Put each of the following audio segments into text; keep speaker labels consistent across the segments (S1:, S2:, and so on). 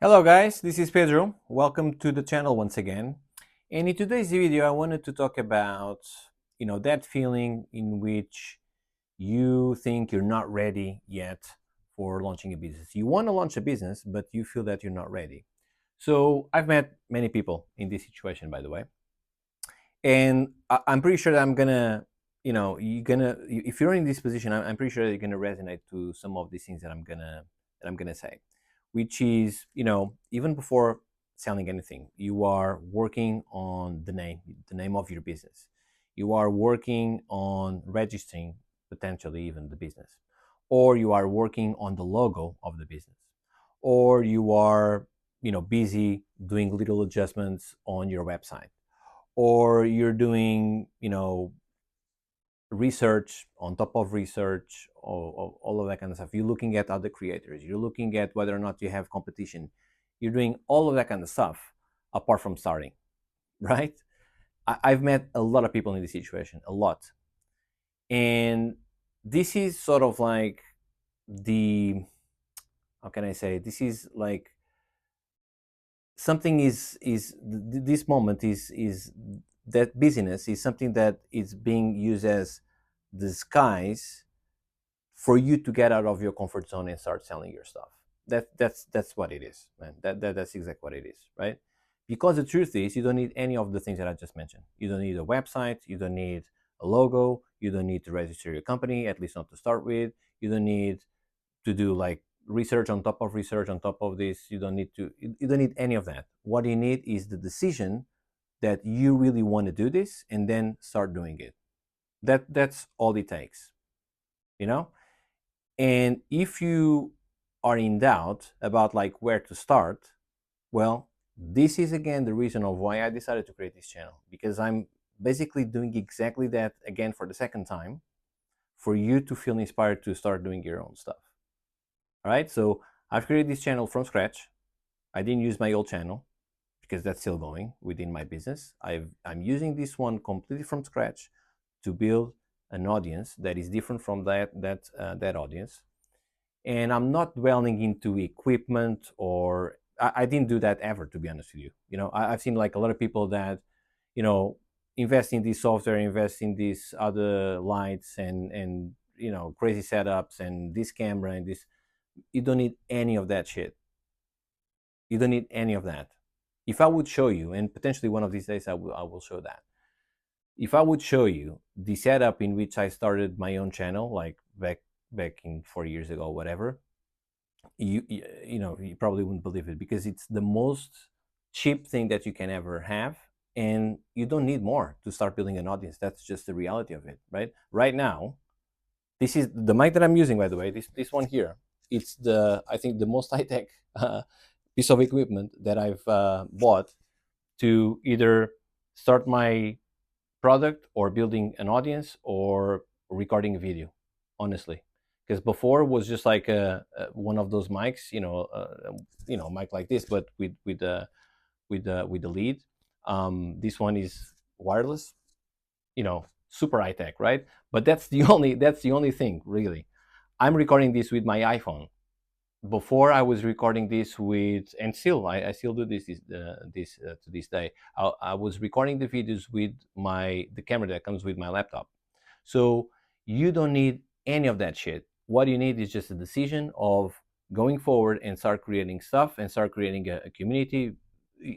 S1: Hello guys, this is Pedro. Welcome to the channel once again. And in today's video, I wanted to talk about, that feeling in which you think you're not ready yet for launching a business. You want to launch a business, but you feel that you're not ready. So I've met many people in this situation, by the way, and I'm pretty sure that I'm gonna, if you're in this position, I'm pretty sure that you're gonna resonate to some of these things that I'm gonna say, which is, even before selling anything, you are working on the name of your business. You are working on registering potentially even the business, or you are working on the logo of the business, or you are, busy doing little adjustments on your website, or you're doing research on top of research, all of that kind of stuff. You're looking at other creators, you're looking at whether or not you have competition, you're doing all of that kind of stuff apart from starting. Right. I've met a lot of people in this situation, a lot. And this is sort of like the, how can I say, this is like something is this moment is that busyness is something that is being used as disguise for you to get out of your comfort zone and start selling your stuff. That's what it is, man. That's exactly what it is, right? Because the truth is, you don't need any of the things that I just mentioned. You don't need a website, you don't need a logo, you don't need to register your company, at least not to start with. You don't need to do like research on top of research on top of this. You don't need any of that. What you need is the decision that you really want to do this, and then start doing it. That's all it takes, you know. And if you are in doubt about like where to start, well, this is again the reason of why I decided to create this channel, because I'm basically doing exactly that again for the second time, for you to feel inspired to start doing your own stuff. All right, so I've created this channel from scratch. I didn't use my old channel because that's still going within my business. I'm using this one completely from scratch to build an audience that is different from that audience. And I'm not dwelling into equipment, or I didn't do that ever, to be honest with you. I've seen like a lot of people that, you know, invest in this software, invest in these other lights and crazy setups and this camera and this. You don't need any of that shit. You don't need any of that. If I would show you, and potentially one of these days I will show that. If I would show you the setup in which I started my own channel, like back in 4 years ago, whatever, you probably wouldn't believe it, because it's the most cheap thing that you can ever have, and you don't need more to start building an audience. That's just the reality of it, right now. This is the mic that I'm using, by the way. This one here, it's the, I think, the most high-tech piece of equipment that I've bought to either start my product or building an audience or recording a video, honestly. Because before was just like one of those mics, mic like this, but with the lead. This one is wireless, super high tech, right? But that's the only thing, really. I'm recording this with my iPhone. Before I was recording this with, and still I still do this to this day. I was recording the videos with the camera that comes with my laptop. So you don't need any of that shit. What you need is just a decision of going forward and start creating stuff and start creating a community.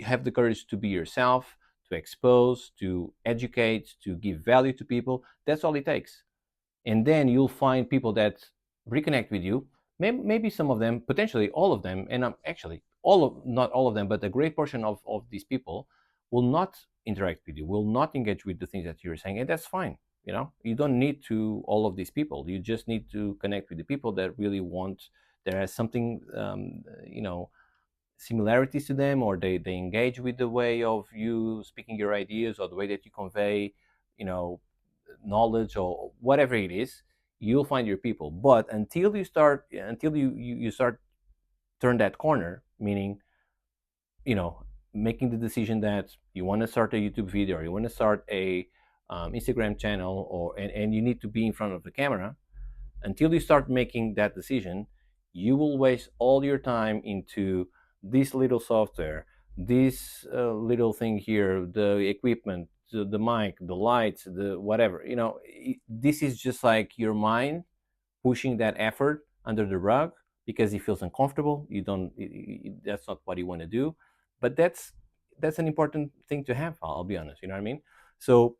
S1: Have the courage to be yourself, to expose, to educate, to give value to people. That's all it takes. And then you'll find people that reconnect with you. Maybe some of them, potentially all of them, and actually not all of them, but a great portion of these people will not interact with you, will not engage with the things that you're saying, and that's fine. You don't need to all of these people. You just need to connect with the people that really want, there is something, similarities to them, or they engage with the way of you speaking your ideas, or the way that you convey, you know knowledge, or whatever it is. You'll find your people. But until you start turn that corner, meaning, you know making the decision that you want to start a YouTube video, or you want to start a Instagram channel, and you need to be in front of the camera. Until you start making that decision, you will waste all your time into this little software, this little thing here, the equipment, the mic, the lights, the whatever, this is just like your mind pushing that effort under the rug because it feels uncomfortable. You don't, that's not what you want to do. But that's an important thing to have, I'll be honest, you know what I mean? So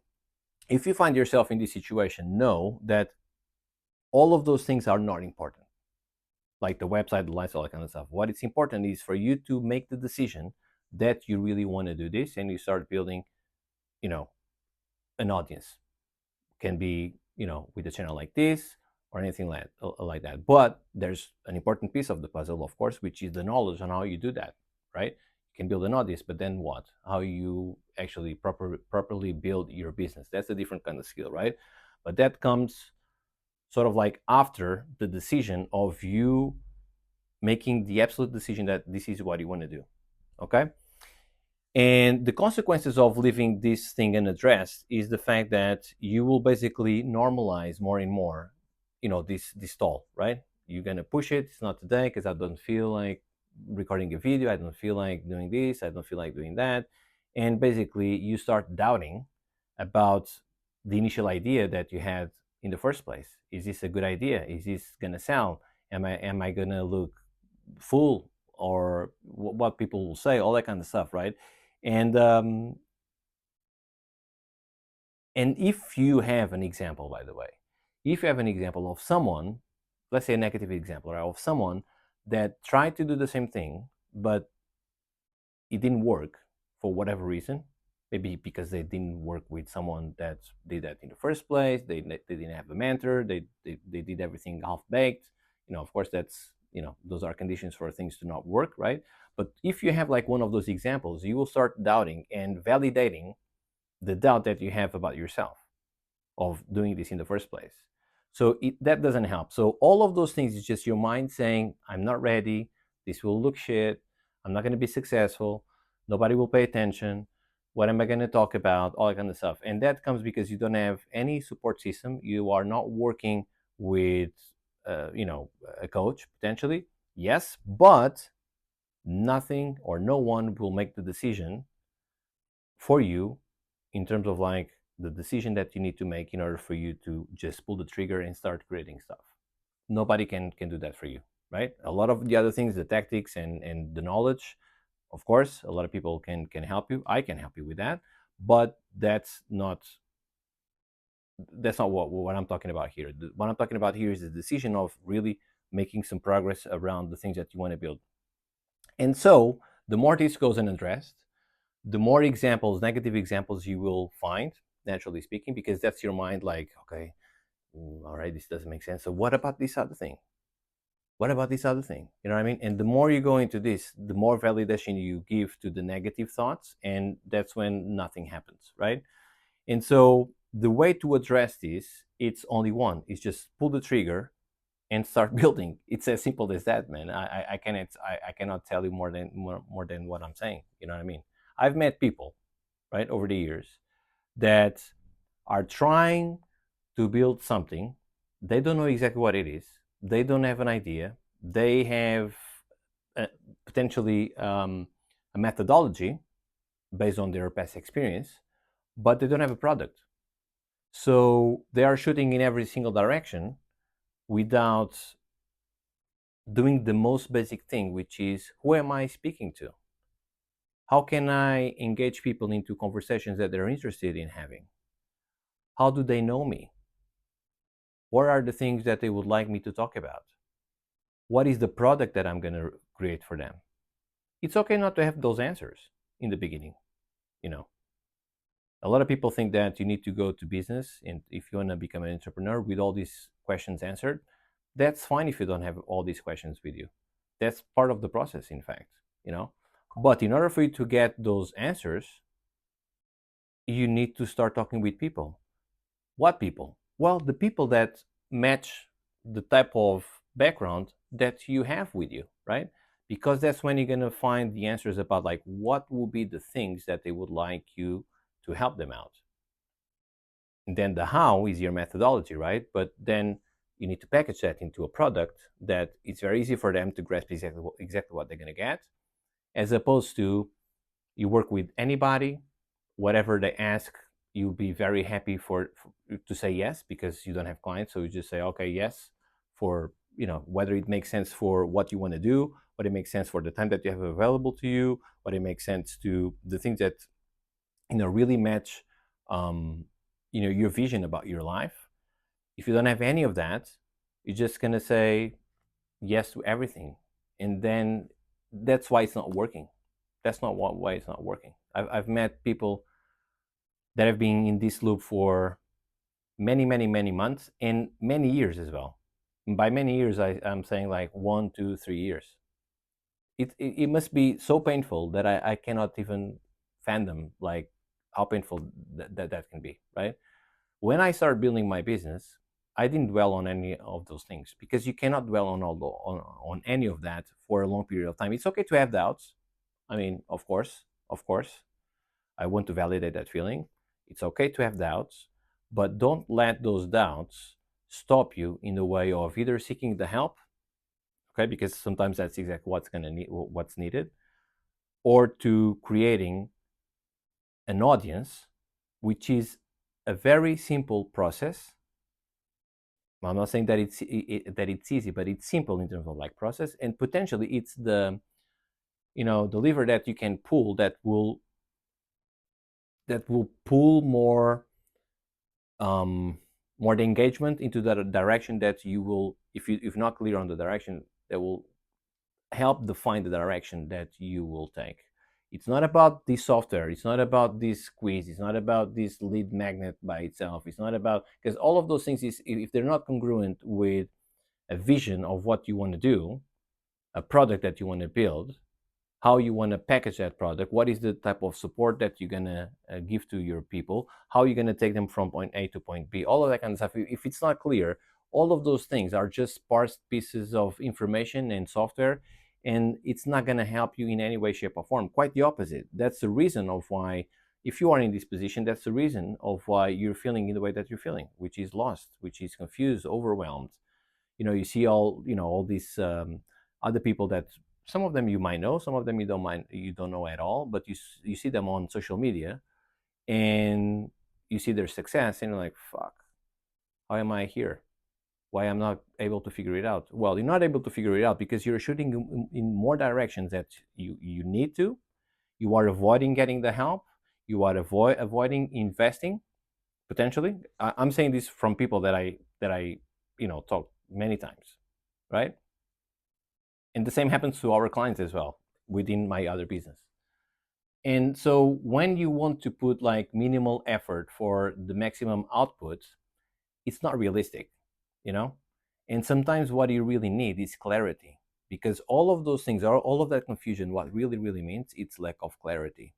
S1: if you find yourself in this situation, know that all of those things are not important, like the website, the lights, all that kind of stuff. What is important is for you to make the decision that you really want to do this, and you start building, you know, an audience. Can be, with a channel like this or anything like that. But there's an important piece of the puzzle, of course, which is the knowledge on how you do that, right? You can build an audience, but then what? How you actually properly build your business. That's a different kind of skill, right? But that comes sort of like after the decision of you making the absolute decision that this is what you want to do. Okay. And the consequences of leaving this thing unaddressed is the fact that you will basically normalize more and more, this stall, right? You're gonna push it. It's not today because I don't feel like recording a video. I don't feel like doing this. I don't feel like doing that. And basically, you start doubting about the initial idea that you had in the first place. Is this a good idea? Is this gonna sell? Am I gonna look fool, or what people will say? All that kind of stuff, right? And and if you have an example, by the way, if you have an example of someone, let's say a negative example, right, of someone that tried to do the same thing, but it didn't work for whatever reason, maybe because they didn't work with someone that did that in the first place, they didn't have a mentor, they did everything half baked, of course, that's, those are conditions for things to not work, right? But if you have like one of those examples, you will start doubting and validating the doubt that you have about yourself of doing this in the first place. So that doesn't help. So all of those things is just your mind saying, I'm not ready, this will look shit, I'm not going to be successful, nobody will pay attention, what am I going to talk about, all that kind of stuff. And that comes because you don't have any support system. You are not working with a coach, potentially, yes, but nothing or no one will make the decision for you in terms of like the decision that you need to make in order for you to just pull the trigger and start creating stuff. Nobody can do that for you, right? A lot of the other things, the tactics and the knowledge, of course, a lot of people can help you. I can help you with that, but that's not what I'm talking about here. What I'm talking about here is the decision of really making some progress around the things that you want to build. And so the more this goes unaddressed, the more examples, negative examples you will find, naturally speaking, because that's your mind like, okay, all right, this doesn't make sense. So what about this other thing? What about this other thing? You know what I mean? And the more you go into this, the more validation you give to the negative thoughts, and that's when nothing happens, right? And so the way to address this, it's only one. It's just pull the trigger and start building. It's as simple as that, man. I cannot tell you more than what I'm saying. You know what I mean? I've met people, right, over the years that are trying to build something. They don't know exactly what it is. They don't have an idea. They have uh, potentially a methodology based on their past experience, but they don't have a product. So they are shooting in every single direction without doing the most basic thing, which is, who am I speaking to? How can I engage people into conversations that they're interested in having? How do they know me? What are the things that they would like me to talk about? What is the product that I'm going to create for them? It's okay not to have those answers in the beginning. You know, a lot of people think that you need to go to business, and if you want to become an entrepreneur with all these questions answered, that's fine if you don't have all these questions with you. That's part of the process, in fact, you know. But in order for you to get those answers, you need to start talking with people. What people? Well, the people that match the type of background that you have with you, right? Because that's when you're going to find the answers about like what will be the things that they would like you to help them out. And then the how is your methodology, right? But then you need to package that into a product that it's very easy for them to grasp exactly what they're going to get. as opposed to you work with anybody, whatever they ask, you'll be very happy for to say yes because you don't have clients. So you just say, okay, yes, for whether it makes sense for what you want to do, what it makes sense for the time that you have available to you, what it makes sense to the things that really match um, your vision about your life. If you don't have any of that, you're just gonna say yes to everything, and then that's why it's not working. That's not why it's not working. I've met people that have been in this loop for many, many, many months and many years as well. And by many years, I'm saying like 1, 2, 3 years. It must be so painful that I cannot even fathom like how painful that can be, right? When I started building my business, I didn't dwell on any of those things because you cannot dwell on any of that for a long period of time. It's okay to have doubts. I mean, of course, I want to validate that feeling. It's okay to have doubts, but don't let those doubts stop you in the way of either seeking the help, okay, because sometimes that's exactly what's needed, or to creating an audience, which is a very simple process. I'm not saying that it's easy, but it's simple in terms of like process, and potentially it's the lever that you can pull that will pull um, more the engagement into the direction that you will, if not clear on the direction, that will help define the direction that you will take. It's not about this software. It's not about this quiz. It's not about this lead magnet by itself. It's not about, because all of those things is, if they're not congruent with a vision of what you want to do, a product that you want to build, how you want to package that product, what is the type of support that you're going to give to your people, how you're going to take them from point A to point B, all of that kind of stuff. If it's not clear, all of those things are just sparse pieces of information and software, and it's not going to help you in any way, shape, or form. Quite the opposite. That's the reason of why, if you are in this position, that's the reason of why you're feeling in the way that you're feeling, which is lost, which is confused, overwhelmed. You see all these other people that, some of them you might know, some of them you don't know at all, but you see them on social media, and you see their success, and you're like, fuck, how am I here? Why I'm not able to figure it out? Well, you're not able to figure it out because you're shooting in more directions that you need to. You are avoiding getting the help. You are avoiding investing potentially. I'm saying this from people that I talk many times, right? And the same happens to our clients as well within my other business. And so when you want to put like minimal effort for the maximum output, it's not realistic, you know? And sometimes what you really need is clarity, because all of those things, all of that confusion, what really, really means, it's lack of clarity.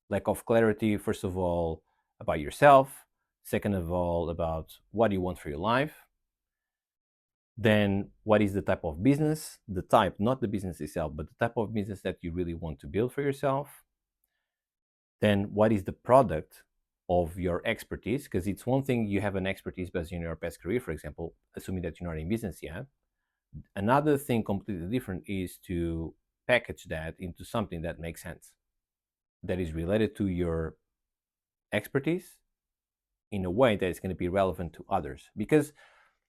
S1: Lack of clarity, first of all, about yourself, second of all, about what you want for your life, then what is the type of business, the type, not the business itself, but the type of business that you really want to build for yourself. Then what is the product of your expertise? Because it's one thing you have an expertise based in your past career, for example, assuming that you're not in business yet. Another thing completely different is to package that into something that makes sense, that is related to your expertise in a way that is going to be relevant to others. Because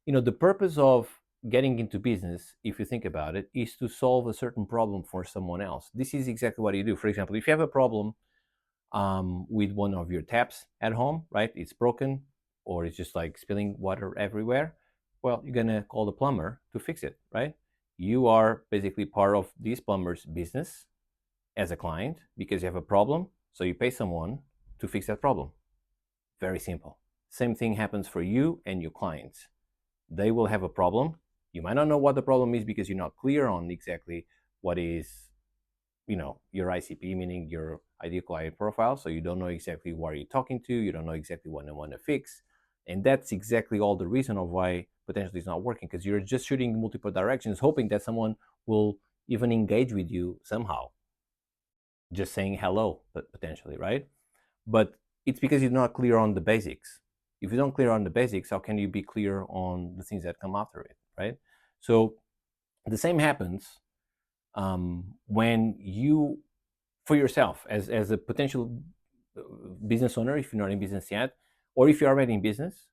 S1: the purpose of getting into business, if you think about it, is to solve a certain problem for someone else. This is exactly what you do. For example, if you have a problem with one of your taps at home, right? It's broken, or it's just like spilling water everywhere. Well, you're gonna call the plumber to fix it, right? You are basically part of this plumber's business as a client because you have a problem. So you pay someone to fix that problem. Very simple. Same thing happens for you and your clients. They will have a problem. You might not know what the problem is because you're not clear on exactly what is your ICP, meaning your ideal client profile. So you don't know exactly what you're talking to. You don't know exactly what they want to fix. And that's exactly all the reason of why potentially it's not working, because you're just shooting in multiple directions, hoping that someone will even engage with you somehow, just saying hello, but potentially, right? But it's because you're not clear on the basics. If you don't clear on the basics, how can you be clear on the things that come after it, right? So the same happens When you, for yourself, as a potential business owner, if you're not in business yet, or if you're already in business,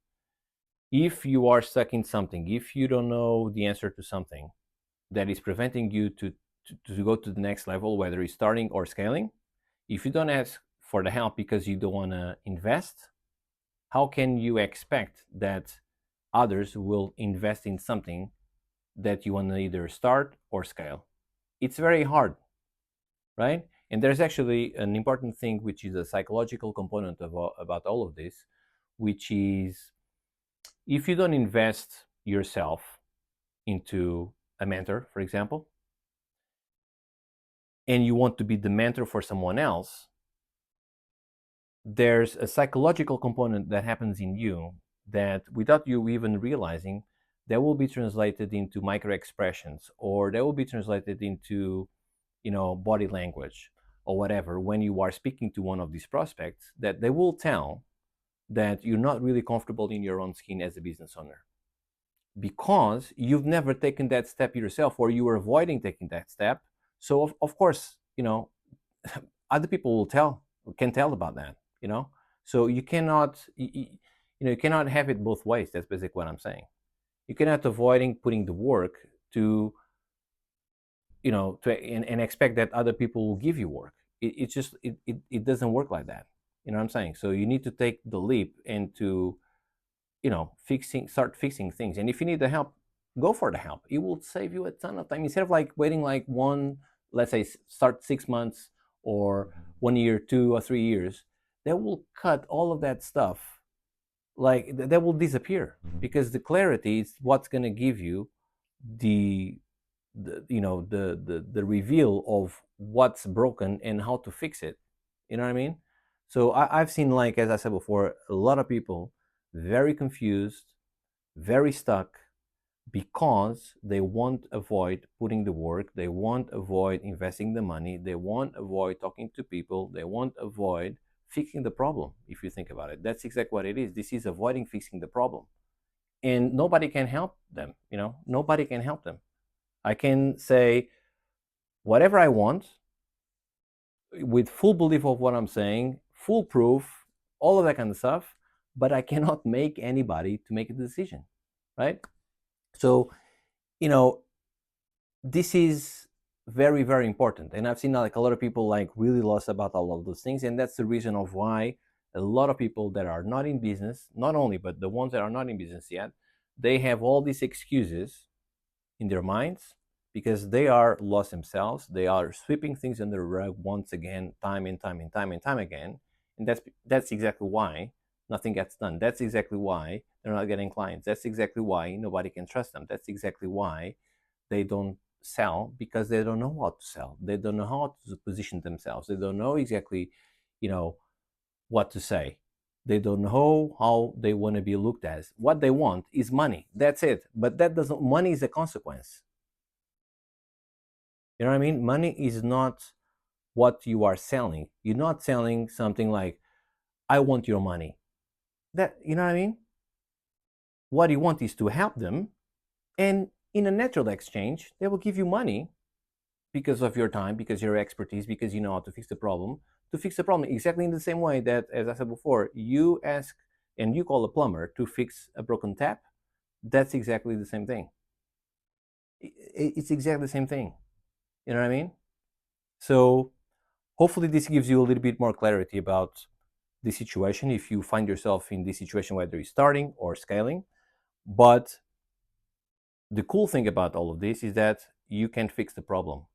S1: if you are stuck in something, if you don't know the answer to something that is preventing you to go to the next level, whether it's starting or scaling, if you don't ask for the help because you don't want to invest, how can you expect that others will invest in something that you want to either start or scale? It's very hard, right? And there's actually an important thing, which is a psychological component of about all of this, which is if you don't invest yourself into a mentor, for example, and you want to be the mentor for someone else, there's a psychological component that happens in you that without you even realizing, that will be translated into micro expressions, or that will be translated into, body language or whatever, when you are speaking to one of these prospects, that they will tell that you're not really comfortable in your own skin as a business owner, because you've never taken that step yourself, or you are avoiding taking that step. So of course, other people can tell about that, so you cannot, you cannot have it both ways. That's basically what I'm saying. You cannot avoiding putting the work to, and expect that other people will give you work. It's just, it doesn't work like that. You know what I'm saying? So you need to take the leap into, start fixing things. And if you need the help, go for the help. It will save you a ton of time, instead of like waiting like one, let's say, start 6 months or 1 year, 2 or 3 years. That will cut all of that stuff, like that will disappear, because the clarity is what's going to give you the the reveal of what's broken and how to fix it. You know what I mean? So I've seen, like, as I said before, a lot of people very confused, very stuck, because they won't avoid putting the work, they won't avoid investing the money, they won't avoid talking to people, they won't avoid fixing the problem. If you think about it, that's exactly what it is. This is avoiding fixing the problem. And nobody can help them, nobody can help them. I can say whatever I want with full belief of what I'm saying, full proof, all of that kind of stuff, but I cannot make anybody to make a decision, right? So, you know, this is very, very important. And I've seen like a lot of people like really lost about all of those things. And that's the reason of why a lot of people that are not in business, not only, but the ones that are not in business yet, they have all these excuses in their minds, because they are lost themselves. They are sweeping things under the rug once again, time and time and time and time again. And that's exactly why nothing gets done. That's exactly why they're not getting clients. That's exactly why nobody can trust them. That's exactly why they don't sell, because they don't know how to sell. They don't know how to position themselves. They don't know exactly, you know, what to say. They don't know how they want to be looked at. What they want is money. That's it. But that doesn't, money is a consequence. You know what I mean? Money is not what you are selling. You're not selling something like, I want your money. That, you know what I mean? What you want is to help them, and in a natural exchange, they will give you money because of your time, because your expertise, because you know how to fix the problem. To fix the problem exactly in the same way that, as I said before, you ask and you call a plumber to fix a broken tap. That's exactly the same thing. It's exactly the same thing. You know what I mean? So hopefully this gives you a little bit more clarity about the situation, if you find yourself in this situation, whether you're starting or scaling. But the cool thing about all of this is that you can fix the problem.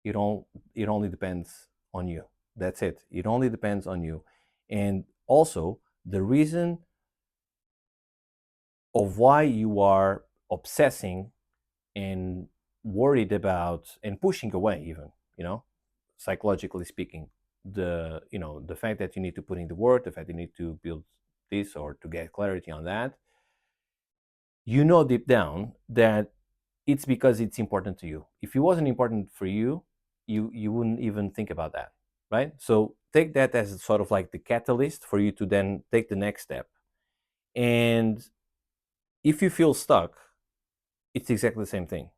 S1: It only depends on you. That's it. It only depends on you. And also, the reason of why you are obsessing and worried about and pushing away, even, psychologically speaking, the fact that you need to put in the work, the fact you need to build this or to get clarity on that, deep down that it's because it's important to you. If it wasn't important for you, you wouldn't even think about that, right? So take that as sort of like the catalyst for you to then take the next step. And if you feel stuck, it's exactly the same thing.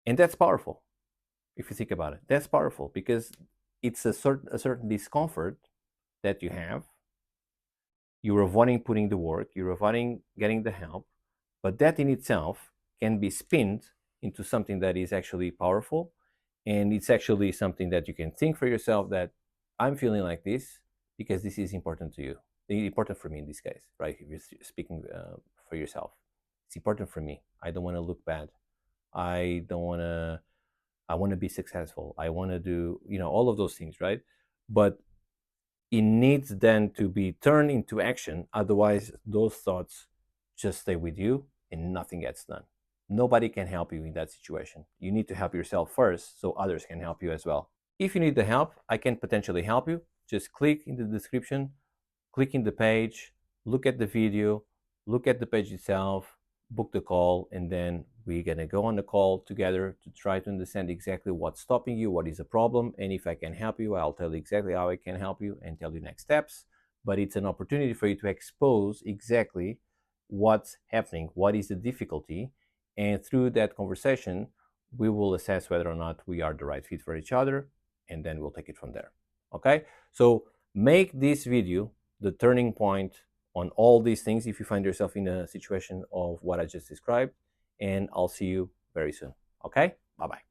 S1: And that's powerful. If you think about it, that's powerful because it's a certain discomfort that you have. You're avoiding putting the work, you're avoiding getting the help, but that in itself can be spinned into something that is actually powerful. And it's actually something that you can think for yourself that I'm feeling like this because this is important to you. Important for me in this case, right? If you're speaking for yourself, it's important for me. I don't want to look bad. I don't want to, I want to be successful. I want to do, all of those things, right? But it needs then to be turned into action. Otherwise, those thoughts just stay with you and nothing gets done. Nobody can help you in that situation. You need to help yourself first so others can help you as well. If you need the help, I can potentially help you. Just click in the description, click in the page, look at the video, look at the page itself, book the call, and then we're gonna go on the call together to try to understand exactly what's stopping you, what is the problem, and if I can help you, I'll tell you exactly how I can help you and tell you next steps. But it's an opportunity for you to expose exactly what's happening, what is the difficulty, and through that conversation, we will assess whether or not we are the right fit for each other, and then we'll take it from there. Okay? So make this video the turning point on all these things if you find yourself in a situation of what I just described. And I'll see you very soon. Okay? Bye bye.